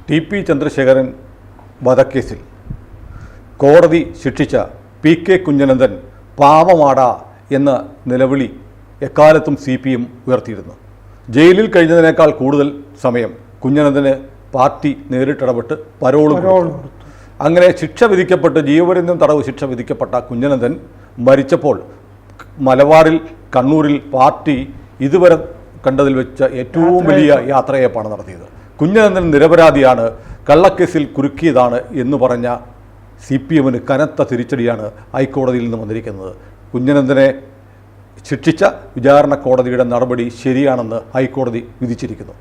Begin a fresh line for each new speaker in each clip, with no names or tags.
TP. Chandrasekharan വധക്കേസിൽ കോടതി ശിക്ഷിച്ച P K. Kunhanandan പാവമാടാ എന്ന നിലവിളി എക്കാലത്തും CPM ഉയർത്തിയിരുന്നു. ജയിലിൽ കഴിഞ്ഞതിനേക്കാൾ കൂടുതൽ സമയം കുഞ്ഞനന്ദന് പാർട്ടി നേരിട്ടിടപെട്ട് പരോളും കൊടുത്തു. അങ്ങനെ ശിക്ഷ വിധിക്കപ്പെട്ട് ജീവപര്യന്തം തടവ് ശിക്ഷ വിധിക്കപ്പെട്ട കുഞ്ഞനന്ദൻ മരിച്ചപ്പോൾ മലബാറിൽ കണ്ണൂരിൽ പാർട്ടി ഇതുവരെ കണ്ടതിൽ വെച്ച ഏറ്റവും വലിയ യാത്രയപ്പാണ് നടത്തിയത്. കുഞ്ഞനന്ദൻ നിരപരാധിയാണ്, കള്ളക്കേസിൽ കുരുക്കിയതാണ് എന്ന് പറഞ്ഞ CPMന് കനത്ത തിരിച്ചടിയാണ് ഹൈക്കോടതിയിൽ നിന്ന് വന്നിരിക്കുന്നത്. കുഞ്ഞനന്ദനെ ശിക്ഷിച്ച വിചാരണ കോടതിയുടെ നടപടി ശരിയാണെന്ന് ഹൈക്കോടതി വിധിച്ചിരിക്കുന്നു.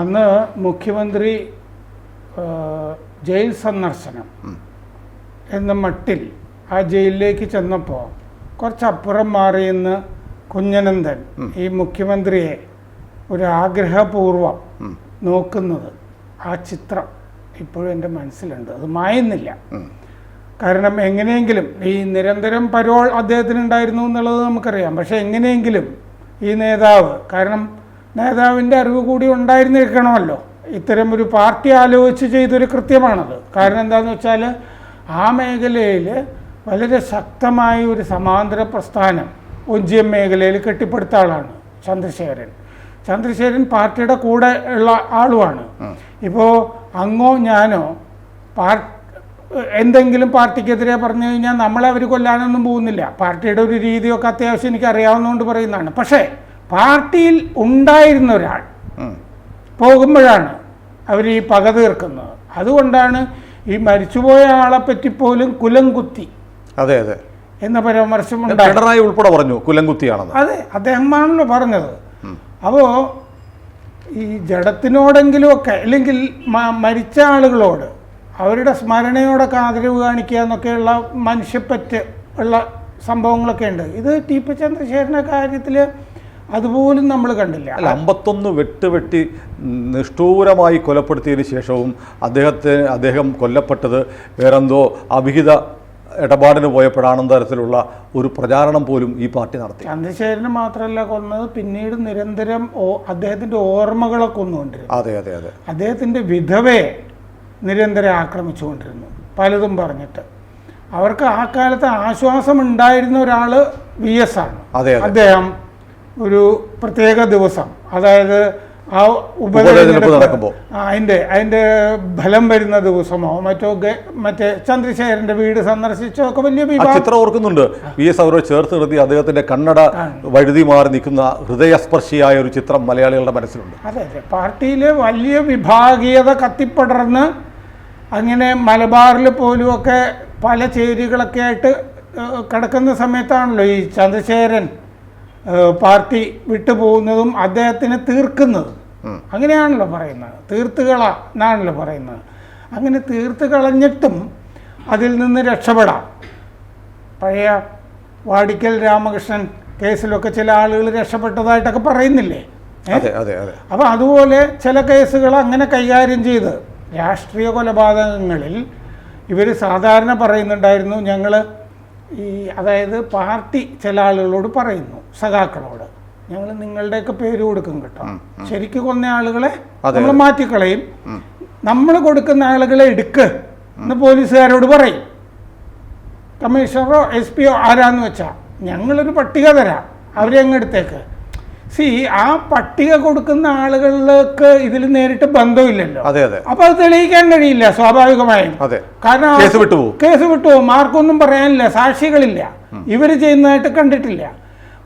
അന്ന് മുഖ്യമന്ത്രി ജയിൽ സന്ദർശനം എന്ന മട്ടിൽ ആ ജയിലിലേക്ക് ചെന്നപ്പോൾ കുറച്ചപ്പുറം മാറിയെന്ന് കുഞ്ഞനന്ദൻ ഈ മുഖ്യമന്ത്രിയെ ഒരു ആഗ്രഹപൂർവം നോക്കുന്നത് ആ ചിത്രം ഇപ്പോഴും എൻ്റെ മനസ്സിലുണ്ട്. അത് മായുന്നില്ല. കാരണം എങ്ങനെയെങ്കിലും ഈ നിരന്തരം പരോൾ അദ്ദേഹത്തിനുണ്ടായിരുന്നു എന്നുള്ളത് നമുക്കറിയാം. പക്ഷേ എങ്ങനെയെങ്കിലും ഈ നേതാവ്, കാരണം നേതാവിൻ്റെ അറിവ് കൂടി ഉണ്ടായിരുന്നിരിക്കണമല്ലോ, ഇത്തരം ഒരു പാർട്ടി ആലോചിച്ച് ചെയ്തൊരു കൃത്യമാണത്. കാരണം എന്താണെന്ന് വെച്ചാൽ ആ മേഖലയിൽ വളരെ ശക്തമായ ഒരു സമാന്തര പ്രസ്ഥാനം ഒഞ്ചിയം മേഖലയിൽ കെട്ടിപ്പടുത്ത ആളാണ് ചന്ദ്രശേഖരൻ പാർട്ടിയുടെ കൂടെ ഉള്ള ആളുമാണ്. ഇപ്പോൾ അങ്ങോ ഞാനോ എന്തെങ്കിലും പാർട്ടിക്കെതിരെ പറഞ്ഞു കഴിഞ്ഞാൽ നമ്മളെ അവർ കൊല്ലാനൊന്നും പോകുന്നില്ല. പാർട്ടിയുടെ ഒരു രീതിയൊക്കെ അത്യാവശ്യം എനിക്ക് അറിയാവുന്നതുകൊണ്ട് പറയുന്നതാണ്. പക്ഷേ പാർട്ടിയിൽ ഉണ്ടായിരുന്ന ഒരാൾ പോകുമ്പോഴാണ് അവർ ഈ പക തീർക്കുന്നത്. അതുകൊണ്ടാണ് ഈ മരിച്ചുപോയ ആളെ പറ്റിപ്പോലും കുലംകുത്തി എന്ന പരാമർശം
പിണറായി ഉൾപ്പെടെ പറഞ്ഞു കുലംകുത്തിയാണെന്ന്.
അതെ, അദ്ദേഹമാണല്ലോ പറഞ്ഞത്. അപ്പോൾ ഈ ജഡത്തിനോടെങ്കിലുമൊക്കെ അല്ലെങ്കിൽ മരിച്ച ആളുകളോട് അവരുടെ സ്മരണയോടൊക്കെ ആദരവ് കാണിക്കുക എന്നൊക്കെയുള്ള മനുഷ്യപ്പറ്റ് ഉള്ള സംഭവങ്ങളൊക്കെ ഉണ്ട്. ഇത് ടി.പി. ചന്ദ്രശേഖരൻ്റെ കാര്യത്തിൽ അതുപോലും നമ്മൾ കണ്ടില്ല.
51 വെട്ടി നിഷ്ഠൂരമായി കൊലപ്പെടുത്തിയതിന് ശേഷവും അദ്ദേഹം കൊല്ലപ്പെട്ടത് വേറെന്തോ അവിഹിത ഇടപാടിന് പോയപ്പോഴാണെന്ന തരത്തിലുള്ള ഒരു പ്രചാരണം പോലും ഈ പാർട്ടി നടത്തി.
ചന്ദ്രശേഖരനെ മാത്രമല്ല കൊന്നത്, പിന്നീട് നിരന്തരം അദ്ദേഹത്തിൻ്റെ ഓർമ്മകളെ കൊന്നുകൊണ്ടിരുന്നു.
അതെ,
അദ്ദേഹത്തിൻ്റെ വിധവയെ നിരന്തരം ആക്രമിച്ചുകൊണ്ടിരുന്നു, പലതും പറഞ്ഞിട്ട്. അവർക്ക് ആ കാലത്ത് ആശ്വാസം ഉണ്ടായിരുന്ന ഒരാൾ VS ആണ്. അദ്ദേഹം ഒരു പ്രത്യേക ദിവസം, അതായത് ആ ഉപതെരഞ്ഞെടുപ്പ് നടക്കുമ്പോൾ അതിൻ്റെ ഫലം വരുന്ന ദിവസമോ മറ്റേ ചന്ദ്രശേഖരന്റെ വീട് സന്ദർശിച്ചോ ഒക്കെ വലിയ
ചിത്രം ഓർക്കുന്നുണ്ട്. VS അവരോട് ചേർത്ത് നിർത്തി അദ്ദേഹത്തിന്റെ കണ്ണട വഴുതി മാറി നിൽക്കുന്ന ഹൃദയസ്പർശിയായ ഒരു ചിത്രം മലയാളികളുടെ മനസ്സിലുണ്ട്.
അതെ, പാർട്ടിയിലെ വലിയ വിഭാഗീയത കത്തിപ്പടർന്ന് അങ്ങനെ മലബാറിൽ പോലും ഒക്കെ പല ചേരികളൊക്കെ ആയിട്ട് കിടക്കുന്ന സമയത്താണല്ലോ ഈ ചന്ദ്രശേഖരൻ പാർട്ടി വിട്ടുപോകുന്നതും അദ്ദേഹത്തിനെ തീർക്കുന്നതും. അങ്ങനെയാണല്ലോ പറയുന്നത്, തീർത്തുകള എന്നാണല്ലോ പറയുന്നത്. അങ്ങനെ തീർത്ത് കളഞ്ഞിട്ടും അതിൽ നിന്ന് രക്ഷപ്പെടാം. പഴയ വാടിക്കൽ രാമകൃഷ്ണൻ കേസിലൊക്കെ ചില ആളുകൾ രക്ഷപ്പെട്ടതായിട്ടൊക്കെ പറയുന്നില്ലേ? അപ്പം അതുപോലെ ചില കേസുകൾ അങ്ങനെ കൈകാര്യം ചെയ്ത് രാഷ്ട്രീയ കൊലപാതകങ്ങളിൽ ഇവർ സാധാരണ പറയുന്നുണ്ടായിരുന്നു, ഞങ്ങൾ അതായത് പാർട്ടി ചില ആളുകളോട് പറയുന്നു, സഖാക്കളോട്, ഞങ്ങൾ നിങ്ങളുടെയൊക്കെ പേര് കൊടുക്കും കേട്ടോ, ശരിക്കും കൊന്ന ആളുകളെ നമ്മൾ മാറ്റിക്കളയും, നമ്മൾ കൊടുക്കുന്ന ആളുകളെ എടുക്ക് എന്ന് പോലീസുകാരോട് പറയും. കമ്മീഷണറോ SP ആരാന്ന് വെച്ചാൽ ഞങ്ങളൊരു പട്ടിക തരാം, അവരെ അങ്ങ് എടുത്തേക്ക്. ആ പട്ടിക കൊടുക്കുന്ന ആളുകളിലേക്ക് ഇതിൽ നേരിട്ട് ബന്ധമില്ലല്ലോ. അപ്പൊ അത് തെളിയിക്കാൻ കഴിയില്ല സ്വാഭാവികമായും. കാരണം കേസ് വിട്ടുപോകും, മാർക്കൊന്നും പറയാനില്ല, സാക്ഷികളില്ല, ഇവര് ചെയ്യുന്നതായിട്ട് കണ്ടിട്ടില്ല.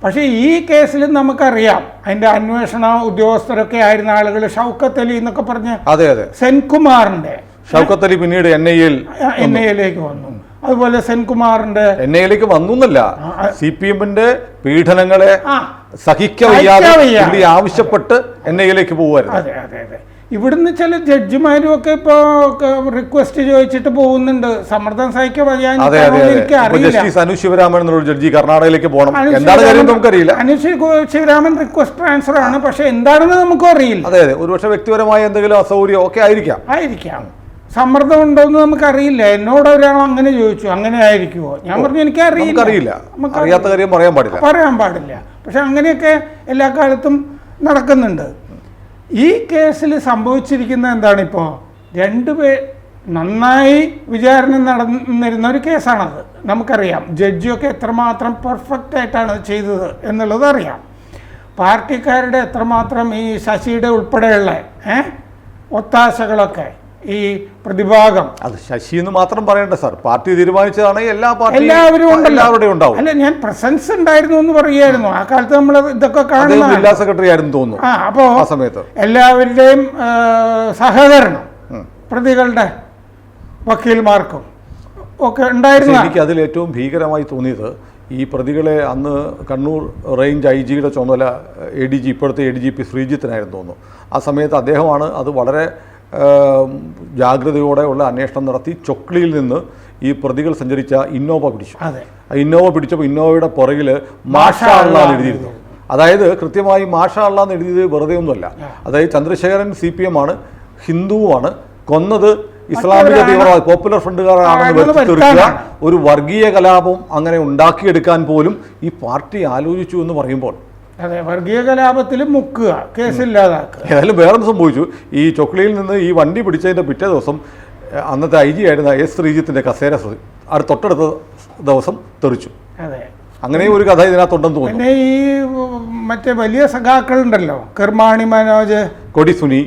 പക്ഷെ ഈ കേസിൽ നമുക്കറിയാം അതിന്റെ അന്വേഷണ ഉദ്യോഗസ്ഥരൊക്കെ ആയിരുന്ന ആളുകൾ. ഷൗക്കത്ത് അലി എന്നൊക്കെ പറഞ്ഞ സെൻകുമാറിന്റെ,
ഷൗക്കത്ത് അലി പിന്നീട്
NIA-ലേക്ക് വന്നു. അതുപോലെ സെൻകുമാറിന്റെ
NIA-ലേക്ക് വന്നല്ല, CPM-ന്റെ പീഡനങ്ങളെ സഹിക്കവയ്യാതെ ആവശ്യപ്പെട്ട് NIA-ലേക്ക് പോകുമായിരുന്നു.
അതെ. ഇവിടുന്ന് ചില ജഡ്ജിമാരും ഒക്കെ ഇപ്പോ റിക്വസ്റ്റ് ചോദിച്ചിട്ട് പോകുന്നുണ്ട്, സമ്മർദ്ദം സഹിക്കാൻ
ജഡ്ജി കർണാടകയിലേക്ക് പോകണം, എന്താണ് കാര്യം നമുക്കറിയില്ല.
ശിവരാമൻ റിക്വസ്റ്റ് ട്രാൻസ്ഫർ ആണ്, പക്ഷെ എന്താണെന്ന് നമുക്കും അറിയില്ല.
അതെ, ഒരുപക്ഷെ വ്യക്തിപരമായ എന്തെങ്കിലും അസൗകര്യം ഒക്കെ ആയിരിക്കാം.
സമ്മർദ്ദം ഉണ്ടോയെന്ന് നമുക്കറിയില്ല. എന്നോട് ഒരാൾ അങ്ങനെ ചോദിച്ചു, അങ്ങനെ ആയിരിക്കുമോ? ഞാൻ പറഞ്ഞു എനിക്കറിയില്ല,
അറിയാത്ത കാര്യം പറയാൻ പാടില്ല.
പക്ഷെ അങ്ങനെയൊക്കെ എല്ലാ കാലത്തും നടക്കുന്നുണ്ട്. ഈ കേസിൽ സംഭവിച്ചിരിക്കുന്നത് എന്താണിപ്പോൾ, നന്നായി വിചാരണ നടന്നിരുന്ന ഒരു കേസാണത്. നമുക്കറിയാം ജഡ്ജിയൊക്കെ എത്രമാത്രം പെർഫെക്റ്റ് ആയിട്ടാണ് ചെയ്തത് എന്നുള്ളത് അറിയാം. പാർട്ടിക്കാരുടെ എത്രമാത്രം ഈ ശശിയുടെ ഉൾപ്പെടെയുള്ള ഒത്താശകളൊക്കെ ഈ പ്രതിഭാഗം,
അത് ശശി എന്ന് മാത്രം പറയണ്ട സാർ, പാർട്ടി തീരുമാനിച്ചതാണെങ്കിൽ
എല്ലാവരും ഉണ്ടാവും. അല്ല, ഞാൻ പ്രസൻസ് ഉണ്ടായിരുന്നു എന്ന് പറയുമായിരുന്നു ആ കാലത്ത്. നമ്മൾ ഇതൊക്കെ കാണുന്ന
ജില്ലാ സെക്രട്ടറി ആയിരുന്നു തോന്നുന്നു.
അപ്പോൾ
ആ സമയത്ത് എല്ലാവരുടെയും
സഹകരണം പ്രതികളുടെ വക്കീൽമാർക്കും ഒക്കെ ഉണ്ടായിരുന്നു.
എനിക്ക് അതിൽ ഏറ്റവും ഭീകരമായി തോന്നിയത് ഈ പ്രതികളെ അന്ന് കണ്ണൂർ റേഞ്ച് IG-യുടെ ചുമതല ADG, ഇപ്പോഴത്തെ ADGP ശ്രീജിത്തിനായിരുന്നു തോന്നുന്നു. ആ സമയത്ത് അദ്ദേഹമാണ് അത് വളരെ ജാഗ്രതയോടെ ഉള്ള അന്വേഷണം നടത്തി ചൊക്ലിയിൽ നിന്ന് ഈ പ്രതികൾ സഞ്ചരിച്ച ഇന്നോവ പിടിച്ചു. ആ ഇന്നോവ പിടിച്ചപ്പോൾ ഇന്നോവയുടെ പുറകിൽ മാഷാ അള്ളാ എന്ന് എഴുതിയിരുന്നു. അതായത് കൃത്യമായി മാഷാ അള്ളാ എന്ന് എഴുതിയത് വെറുതെ ഒന്നുമല്ല. അതായത് ചന്ദ്രശേഖരൻ CPM ആണ്, ഹിന്ദുവാണ്, കൊന്നത് ഇസ്ലാമിക തീവ്രവാദി പോപ്പുലർ ഫ്രണ്ടുകാരാണെന്ന് വെച്ചുതീർക്കുക, ഒരു വർഗീയ കലാപം അങ്ങനെ ഉണ്ടാക്കിയെടുക്കാൻ പോലും ഈ പാർട്ടി ആലോചിച്ചു എന്ന് പറയുമ്പോൾ,
അതെ, വർഗീയ കലാപത്തിൽ മുക്കുക, കേസില്ലാതാക്കുക.
ഏതായാലും വേറൊന്നും സംഭവിച്ചു. ഈ ചൊക്ലിയിൽ നിന്ന് ഈ വണ്ടി പിടിച്ചതിൻ്റെ പിറ്റേ ദിവസം അന്നത്തെ IG ആയിരുന്ന S ശ്രീജിത്തിൻ്റെ കസേര തൊട്ടടുത്ത ദിവസം തെറിച്ചു.
അതെ,
അങ്ങനെയും ഒരു കഥ ഇതിനകത്തുണ്ടെന്ന് തോന്നുന്നു.
പിന്നെ ഈ മറ്റേ വലിയ സഖാക്കളുണ്ടല്ലോ, കിർമാണി മനോജ്, കൊടി സുനി,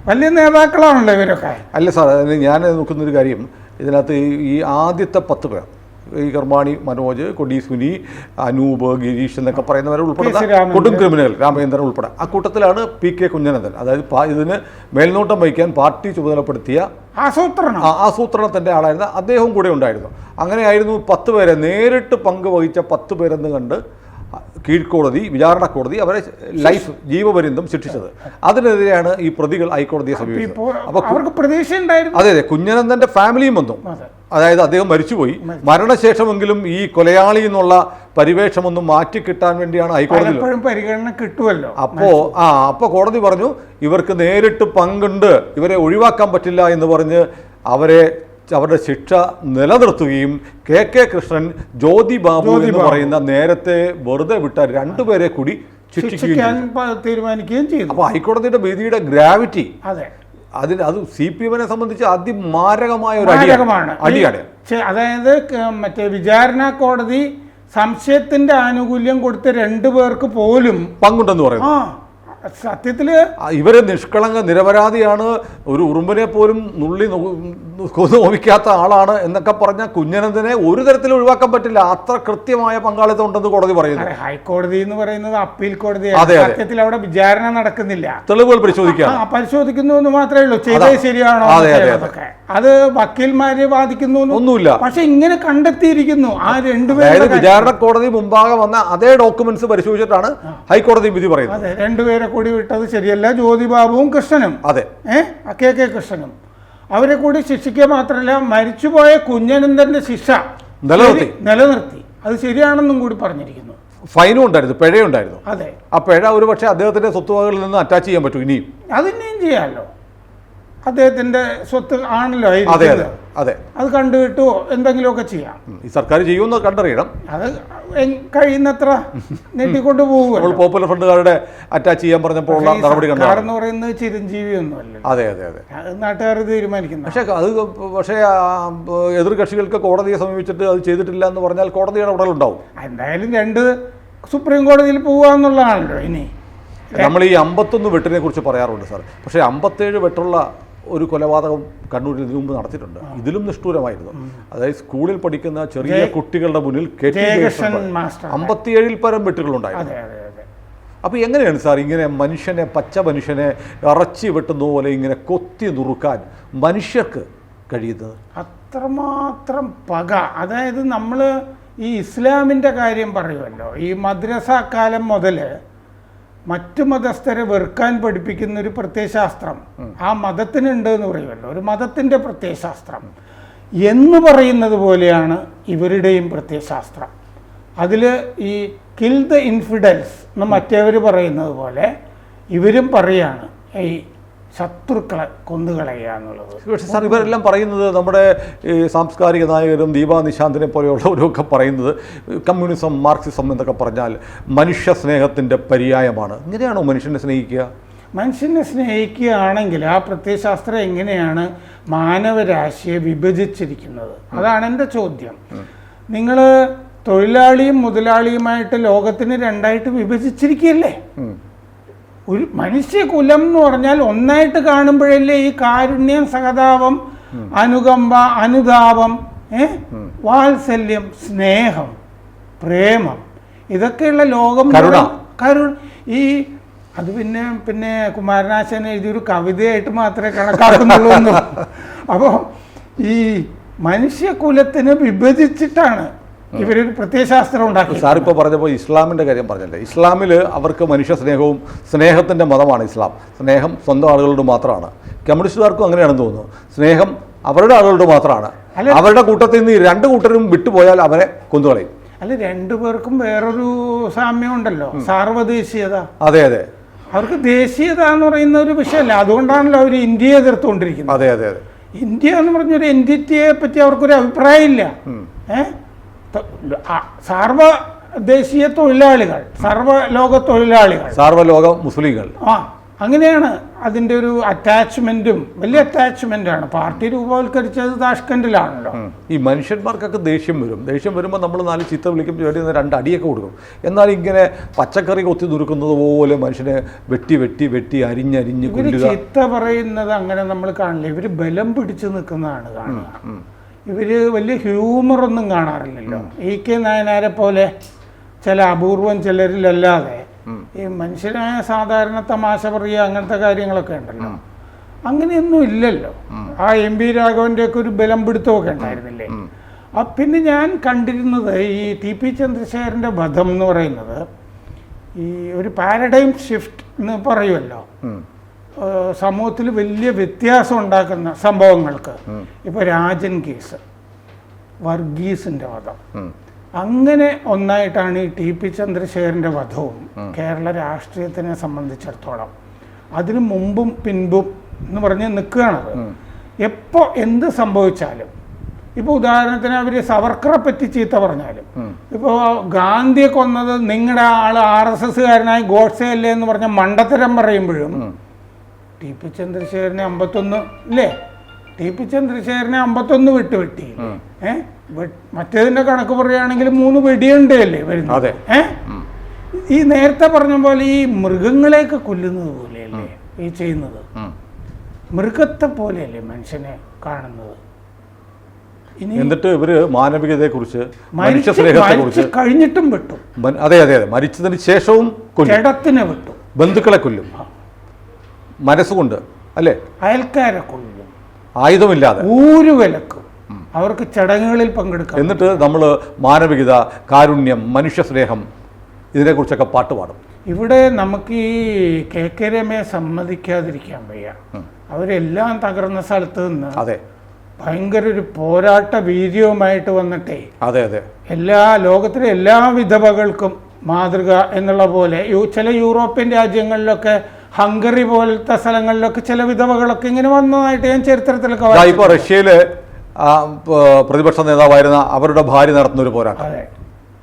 വലിയ നേതാക്കളാണല്ലോ ഇവരൊക്കെ.
അല്ല സാർ, ഞാൻ നോക്കുന്നൊരു കാര്യം, ഇതിനകത്ത് ഈ ആദ്യത്തെ 10 പേർ, ഈ കർമാണി മനോജ്, കൊടി സുനി, അനൂപ്, ഗിരീഷ് എന്നൊക്കെ പറയുന്നവരെ ഉൾപ്പെടുന്ന കൊടും ക്രിമിനൽ, രാമചന്ദ്രൻ ഉൾപ്പെടെ ആ കൂട്ടത്തിലാണ് PK കുഞ്ഞനന്ദൻ. അതായത് ഇതിന് മേൽനോട്ടം വഹിക്കാൻ പാർട്ടി ചുമതലപ്പെടുത്തിയ ആസൂത്രണത്തിൻ്റെ ആളായിരുന്ന അദ്ദേഹവും കൂടെ ഉണ്ടായിരുന്നു. അങ്ങനെയായിരുന്നു 10 പേരെ നേരിട്ട് പങ്കുവഹിച്ച 10 പേരെന്ന് കണ്ട് കീഴ്ക്കോടതി, വിചാരണ കോടതി അവരെ ലൈഫ് ജീവപര്യന്തം ശിക്ഷിച്ചത്. അതിനെതിരെയാണ് ഈ പ്രതികൾ ഹൈക്കോടതിയെ സമീപിച്ചത്. അതെ, കുഞ്ഞനന്ദന്റെ ഫാമിലിയും വന്നു. അതായത് അദ്ദേഹം മരിച്ചുപോയി, മരണശേഷമെങ്കിലും ഈ കൊലയാളി എന്നുള്ള പരിവേഷമൊന്നും മാറ്റി കിട്ടാൻ വേണ്ടിയാണ് ഹൈക്കോടതി
പരിഗണന കിട്ടുമല്ലോ.
അപ്പോൾ കോടതി പറഞ്ഞു ഇവർക്ക് നേരിട്ട് പങ്കുണ്ട്, ഇവരെ ഒഴിവാക്കാൻ പറ്റില്ല എന്ന് പറഞ്ഞ് അവരുടെ ശിക്ഷ നിലനിർത്തുകയും KK കൃഷ്ണൻ, ജ്യോതി ബാബു എന്ന് പറയുന്ന നേരത്തെ വെറുതെ വിട്ട 2 പേരെ കൂടി ശിക്ഷിക്കാൻ
തീരുമാനിക്കുകയും ചെയ്തു.
അപ്പോൾ ഹൈക്കോടതിയുടെ വിധിയുടെ ഗ്രാവിറ്റി അത് CPM-നെ സംബന്ധിച്ച് അതിമാരകമായ ഒരു അടിയാണ്.
അതായത് മറ്റേ വിചാരണ കോടതി സംശയത്തിന്റെ ആനുകൂല്യം കൊടുത്ത 2 പേർക്ക് പോലും
പങ്കുണ്ടെന്ന് പറയുന്നു.
സത്യത്തില്
ഇവര് നിഷ്കളങ്ക നിരപരാധിയാണ്, ഒരു ഉറുമ്പിനെ പോലും നുള്ളി നോവിക്കാത്ത ആളാണ് എന്നൊക്കെ പറഞ്ഞ കുഞ്ഞനന്ദനെ ഒരു തരത്തിലും ഒഴിവാക്കാൻ പറ്റില്ല. അത്ര കൃത്യമായ പങ്കാളിത്തം ഉണ്ടെന്ന് കോടതി പറയുന്നു.
ഹൈക്കോടതി എന്ന് പറയുന്നത് അപ്പീൽ കോടതിയാണ്. സത്യത്തിൽ അവിടെ വിചാരണ നടക്കുന്നില്ല,
തെളിവുകൾ പരിശോധിക്കുന്നു
എന്ന് മാത്രമേ ഉള്ളൂ. ചെയ്തത് ശരിയാണോ അത് വക്കീൽമാര് വാദിക്കുന്നു
ഒന്നുമില്ല.
പക്ഷെ ഇങ്ങനെ കണ്ടെത്തിയിരിക്കുന്നു ആ 2 പേര്.
വിചാരണ കോടതി മുമ്പാകെ വന്ന അതേ ഡോക്യുമെന്റ്സ് പരിശോധിച്ചിട്ടാണ് ഹൈക്കോടതി വിധി പറയുന്നത്.
അതെ, 2 പേരെ കൂടി വിട്ടത് ശരിയല്ല. ജ്യോതിബാബുവും കൃഷ്ണനും,
അതെ,
KK കൃഷ്ണനും, അവരെ കൂടി ശിക്ഷിക്കുക മാത്രമല്ല കുഞ്ഞനന്ദന്റെ കുഞ്ഞനന്ദന്റെ ശിക്ഷ നിലനിർത്തി. അത് ശരിയാണെന്നും കൂടി പറഞ്ഞിരിക്കുന്നു.
ഫൈനും ഉണ്ടായിരുന്നു, പിഴയുണ്ടായിരുന്നു.
അതെ, ആ
പിഴ ഒരു പക്ഷേ അദ്ദേഹത്തിന്റെ സ്വത്തുവകകളിൽ നിന്ന് അറ്റാച്ച് ചെയ്യാൻ പറ്റും. ഇനിയും
അതിനെയും ചെയ്യാമല്ലോ, അദ്ദേഹത്തിന്റെ സ്വത്ത് ആണല്ലോ.
അതെ,
അത് കണ്ടുകിട്ടോ എന്തെങ്കിലുമൊക്കെ ചെയ്യാം.
ഈ സർക്കാർ ചെയ്യുമെന്ന് കണ്ടറിയണം.
അത് കഴിയുന്നത്ര നീട്ടിക്കൊണ്ട് പോകും.
പോപ്പുലർ ഫ്രണ്ടുകാരുടെ അറ്റാച്ച് ചെയ്യാൻ പറഞ്ഞപ്പോൾ നടപടി
കണ്ടെന്ന് പറയുന്നത് ചിരഞ്ജീവി ഒന്നുമല്ല.
അതെ,
അത് നാട്ടുകാർ തീരുമാനിക്കുന്നു.
പക്ഷേ എതിർ കക്ഷികൾക്ക് കോടതിയെ സമീപിച്ചിട്ട് അത് ചെയ്തിട്ടില്ല എന്ന് പറഞ്ഞാൽ കോടതിയുടെ ഇടപെടലുണ്ടാവും.
എന്തായാലും 2 സുപ്രീം കോടതിയിൽ പോവാന്നുള്ളതാണല്ലോ. ഇനി
നമ്മൾ ഈ 51 വെട്ടിനെ കുറിച്ച് പറയാറുണ്ട് സാർ. പക്ഷേ 57 വെട്ടുള്ള ഒരു കൊലപാതകം കണ്ണൂരിൽ ഇതിനു മുമ്പ് നടത്തിയിട്ടുണ്ട്. ഇതിലും നിഷ്ഠൂരമായിരുന്നു. അതായത് സ്കൂളിൽ പഠിക്കുന്ന ചെറിയ കുട്ടികളുടെ മുന്നിൽ 57 പരം വെട്ടുകളുണ്ടായിരുന്നു. അപ്പോൾ എങ്ങനെയാണ് സാർ ഇങ്ങനെ പച്ച മനുഷ്യനെ ഇറച്ചി വെട്ടുന്ന പോലെ ഇങ്ങനെ കൊത്തി നുറുക്കാൻ മനുഷ്യർക്ക് കഴിയുന്നത്?
അത്രമാത്രം പക. അതായത് നമ്മൾ ഈ ഇസ്ലാമിൻ്റെ കാര്യം പറയുമല്ലോ, ഈ മദ്രസ കാലം മുതൽ മറ്റു മതസ്ഥരെ വെറുക്കാൻ പഠിപ്പിക്കുന്ന ഒരു പ്രത്യയശാസ്ത്രം ആ മതത്തിനുണ്ട് എന്ന് പറയുമല്ലോ. ഒരു മതത്തിൻ്റെ പ്രത്യയശാസ്ത്രം എന്ന് പറയുന്നത് പോലെയാണ് ഇവരുടെയും പ്രത്യയശാസ്ത്രം. അതിൽ ഈ കിൽ ദ ഇൻഫിഡൽസ് എന്ന് മറ്റേവർ പറയുന്നത് പോലെ ഇവരും പറയാണ് ഈ ശത്രുക്കളെ കൊന്നുകളയുക എന്നുള്ളത്.
പക്ഷേ സാർ, ഇവരെല്ലാം പറയുന്നത് നമ്മുടെ സാംസ്കാരിക നായകരും ദീപാ നിശാന്തിനെ പോലെയുള്ളവരൊക്കെ പറയുന്നത് കമ്മ്യൂണിസം, മാർക്സിസം എന്നൊക്കെ പറഞ്ഞാൽ മനുഷ്യ സ്നേഹത്തിൻ്റെ പര്യായമാണ്. ഇങ്ങനെയാണോ മനുഷ്യനെ സ്നേഹിക്കുക?
മനുഷ്യനെ സ്നേഹിക്കുകയാണെങ്കിൽ ആ പ്രത്യയശാസ്ത്രം എങ്ങനെയാണ് മാനവരാശിയെ വിഭജിച്ചിരിക്കുന്നത്? അതാണ് എൻ്റെ ചോദ്യം. നിങ്ങൾ തൊഴിലാളിയും മുതലാളിയുമായിട്ട് ലോകത്തിന് രണ്ടായിട്ട് വിഭജിച്ചിരിക്കുകയല്ലേ? ഒരു മനുഷ്യകുലം എന്ന് പറഞ്ഞാൽ ഒന്നായിട്ട് കാണുമ്പോഴല്ലേ ഈ കാരുണ്യം, സഹതാപം, അനുകമ്പ, അനുതാപം, വാത്സല്യം, സ്നേഹം, പ്രേമം, ഇതൊക്കെയുള്ള ലോകം ഈ അത് പിന്നെ കുമാരനാശാൻ എഴുതിയൊരു കവിതയായിട്ട് മാത്രമേ കണക്കാക്കുന്നുള്ളൂ. അപ്പോൾ ഈ മനുഷ്യകുലത്തിന് വിഭജിച്ചിട്ടാണ് ഇവരൊരു പ്രത്യയശാസ്ത്രം ഉണ്ടാക്കി.
സാറിപ്പോൾ പറഞ്ഞപ്പോൾ ഇസ്ലാമിൻ്റെ കാര്യം പറഞ്ഞല്ലേ, ഇസ്ലാമിൽ അവർക്ക് മനുഷ്യ സ്നേഹവും സ്നേഹത്തിൻ്റെ മതമാണ് ഇസ്ലാം. സ്നേഹം സ്വന്തം ആളുകളോട് മാത്രമാണ്. കമ്മ്യൂണിസ്റ്റുകാർക്കും അങ്ങനെയാണെന്ന് തോന്നുന്നു. സ്നേഹം അവരുടെ ആളുകളോട് മാത്രമാണ്. അവരുടെ കൂട്ടത്തിൽ നിന്ന് ഈ രണ്ട് കൂട്ടരും വിട്ടുപോയാൽ അവരെ കൊന്നുകളയും.
അല്ല, രണ്ടുപേർക്കും വേറൊരു സാമ്യം ഉണ്ടല്ലോ, സാർവദേശീയത.
അതെ അതെ,
അവർക്ക് ദേശീയത എന്ന് പറയുന്ന ഒരു വിഷയമല്ല. അതുകൊണ്ടാണല്ലോ അവർ ഇന്ത്യയെ എതിർത്തുകൊണ്ടിരിക്കുന്നത്.
അതെ അതെ അതെ,
ഇന്ത്യ എന്ന് പറഞ്ഞൊരു എൻറ്റിറ്റിയെ പറ്റി അവർക്കൊരു അഭിപ്രായമില്ല. സാർവദേശീയ തൊഴിലാളികൾ, സർവ്വലോക തൊഴിലാളികൾ,
സർവ്വലോക മുസ്ലിങ്ങൾ,
അങ്ങനെയാണ് അതിൻ്റെ ഒരു അറ്റാച്ച്മെന്റും. വലിയ അറ്റാച്ച്മെന്റാണ്. പാർട്ടി രൂപവൽക്കരിച്ചത് താഷ്കണ്ടിലാണല്ലോ.
ഈ മനുഷ്യന്മാർക്കൊക്കെ ദേഷ്യം വരും. ദേഷ്യം വരുമ്പോൾ നമ്മൾ 4 ചീത്ത വിളിക്കും, ചേട്ടി 2 അടിയൊക്കെ കൊടുക്കും. എന്നാൽ ഇങ്ങനെ പച്ചക്കറി കൊത്തി നുറുക്കുന്നത് പോലെ മനുഷ്യനെ വെട്ടി വെട്ടി വെട്ടി അരിഞ്ഞരിഞ്ഞ്
ഇവര് ചീത്ത പറയുന്നത് അങ്ങനെ നമ്മൾ കാണില്ല. ഇവര് ബലം പിടിച്ചു നിൽക്കുന്നതാണ് കാണുക. ഇവര് വലിയ ഹ്യൂമറൊന്നും കാണാറില്ലല്ലോ. EK നായനാരെ പോലെ ചില അപൂർവം ചിലരിലല്ലാതെ ഈ മനുഷ്യനായ സാധാരണ തമാശ പറയുക അങ്ങനത്തെ കാര്യങ്ങളൊക്കെ ഉണ്ടല്ലോ, അങ്ങനെയൊന്നും ഇല്ലല്ലോ. ആ MP രാഘവൻ്റെ ഒക്കെ ഒരു ബലം പിടുത്തമൊക്കെ ഉണ്ടായിരുന്നില്ലേ? പിന്നെ ഞാൻ കണ്ടിരുന്നത് ഈ TP ചന്ദ്രശേഖരൻ്റെ വധം എന്ന് പറയുന്നത് ഈ ഒരു പാരഡൈം ഷിഫ്റ്റ് എന്ന് പറയുമല്ലോ, സമൂഹത്തിൽ വലിയ വ്യത്യാസം ഉണ്ടാക്കുന്ന സംഭവങ്ങൾക്ക്. ഇപ്പോൾ രാജൻ കേസ്, വർഗീസിൻ്റെ വധം, അങ്ങനെ ഒന്നായിട്ടാണ് ഈ TP ചന്ദ്രശേഖരൻ്റെ വധവും കേരള രാഷ്ട്രീയത്തിനെ സംബന്ധിച്ചിടത്തോളം. അതിനു മുമ്പും പിൻപും എന്ന് പറഞ്ഞ് നിൽക്കുകയാണത്. എപ്പോൾ എന്ത് സംഭവിച്ചാലും, ഇപ്പോൾ ഉദാഹരണത്തിന് അവർ സവർക്കറെ പറ്റി ചീത്ത പറഞ്ഞാലും, ഇപ്പോൾ ഗാന്ധിയെ കൊന്നത് നിങ്ങളുടെ ആൾ RSSകാരനായ ഗോഡ്സെ അല്ലേ എന്ന് പറഞ്ഞ മണ്ടത്തരം പറയുമ്പോഴും TP ചന്ദ്രശേഖരനെ 51 ഇല്ലേ, TP ചന്ദ്രശേഖരനെ 51 വെട്ടി. മറ്റേതിന്റെ കണക്ക് പറയുകയാണെങ്കിൽ 3 വെടിയുണ്ടല്ലേ വരുന്നത്. ഈ നേരത്തെ പറഞ്ഞ പോലെ ഈ മൃഗങ്ങളെയൊക്കെ കൊല്ലുന്നത് പോലെയല്ലേ ഈ ചെയ്യുന്നത്? മൃഗത്തെ പോലെയല്ലേ മനുഷ്യനെ കാണുന്നത്?
എന്നിട്ട് ഇവര് മാനവികതയെ കുറിച്ച്, മനുഷ്യ സ്നേഹത്തെ കുറിച്ച്
കഴിഞ്ഞിട്ടും വിട്ടു.
അതെ അതെ അതെ, മരിച്ചതിന് ശേഷവും
ജഡത്തിനെ വിട്ടു,
ബന്ധുക്കളെ കൊല്ലും, മനസ്സുകൊണ്ട് അല്ലേ,
അയൽക്കാരെ കൊല്ലും,
ആയുധമില്ലാതെ,
ഊരുവിലക്കും, അവർക്ക് ചടങ്ങുകളിൽ പങ്കെടുക്കാം.
എന്നിട്ട് നമ്മൾ മാനവികത, കാരുണ്യം, മനുഷ്യ സ്നേഹം ഇതിനെക്കുറിച്ചൊക്കെ പാട്ട് പാടും.
ഇവിടെ നമുക്ക് ഈ KK രമയെ സമ്മതിക്കാതിരിക്കാൻ വയ്യ. അവരെല്ലാം തകർന്ന സ്ഥലത്ത് നിന്ന്
അതെ
ഭയങ്കര ഒരു പോരാട്ട വീര്യവുമായിട്ട് വന്നിട്ടേ
അതെ അതെ
ലോകത്തിലെ എല്ലാ വിധവകൾക്കും മാതൃക എന്നുള്ള പോലെ ചില യൂറോപ്യൻ രാജ്യങ്ങളിലൊക്കെ, ഹംഗറി പോലത്തെ സ്ഥലങ്ങളിലൊക്കെ ചില വിധവകളൊക്കെ ഇങ്ങനെ വന്നതായിട്ട് ഞാൻ ചരിത്രത്തിലൊക്കെ.
ഇപ്പോൾ റഷ്യയിലെ പ്രതിപക്ഷ നേതാവായിരുന്ന അവരുടെ ഭാര്യ നടത്തുന്ന ഒരു പോരാട്ടം.
അതെ,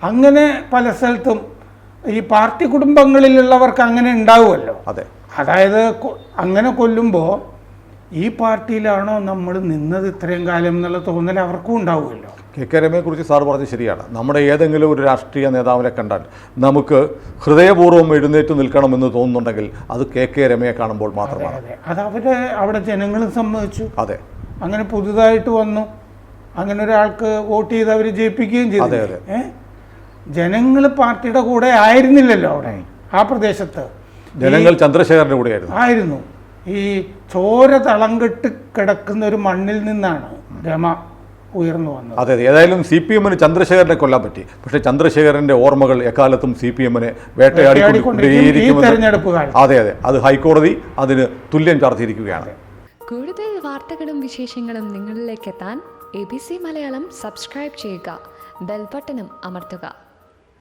അങ്ങനെ പല സ്ഥലത്തും ഈ പാർട്ടി കുടുംബങ്ങളിലുള്ളവർക്ക് അങ്ങനെ ഉണ്ടാവുമല്ലോ.
അതെ,
അതായത് അങ്ങനെ കൊല്ലുമ്പോൾ ഈ പാർട്ടിയിലാണോ നമ്മൾ നിന്നത് ഇത്രയും കാലം എന്നുള്ള തോന്നൽ അവർക്കും ഉണ്ടാവുമല്ലോ.
KK രമയെ കുറിച്ച് സാർ പറഞ്ഞത് ശരിയാണ്. നമ്മുടെ ഏതെങ്കിലും ഒരു രാഷ്ട്രീയ നേതാവിനെ കണ്ടാൽ നമുക്ക് ഹൃദയപൂർവ്വം എഴുന്നേറ്റ് നിൽക്കണമെന്ന് തോന്നുന്നുണ്ടെങ്കിൽ അത് KK രമയെ കാണുമ്പോൾ മാത്രമാണ്.
അത് അവിടെ ജനങ്ങളും സമ്മതിച്ചു.
അതെ,
അങ്ങനെ പുതുതായിട്ട് വന്നു, അങ്ങനെ ഒരാൾക്ക് വോട്ട് ചെയ്ത് അവർ ജയിപ്പിക്കുകയും ചെയ്തു. ജനങ്ങൾ പാർട്ടിയുടെ കൂടെ ആയിരുന്നില്ലല്ലോ അവിടെ, ആ പ്രദേശത്ത്
ജനങ്ങൾ ചന്ദ്രശേഖരന്റെ കൂടെ
ആയിരുന്നു. ഈ ചോര തളം കെട്ട് കിടക്കുന്ന ഒരു മണ്ണിൽ നിന്നാണ് രമ ഉയർന്നു വന്നത്.
അതെ, ഏതായാലും CPM-ന് ചന്ദ്രശേഖരനെ കൊല്ലാൻ പറ്റി. പക്ഷെ ചന്ദ്രശേഖരന്റെ ഓർമ്മകൾ എക്കാലത്തും CPM-നെ വേട്ടയാടിക്കൊണ്ടിരിക്കുമെന്ന്. അതെ അതെ, അത് ഹൈക്കോടതി അതിന് തുല്യം ചാർത്തിയിരിക്കുകയാണ്.
കൂടുതൽ വാർത്തകളും വിശേഷങ്ങളും നിങ്ങളിലേക്ക് എത്താൻ ABC മലയാളം സബ്സ്ക്രൈബ് ചെയ്യുക, ബെൽ ബട്ടണും അമർത്തുക.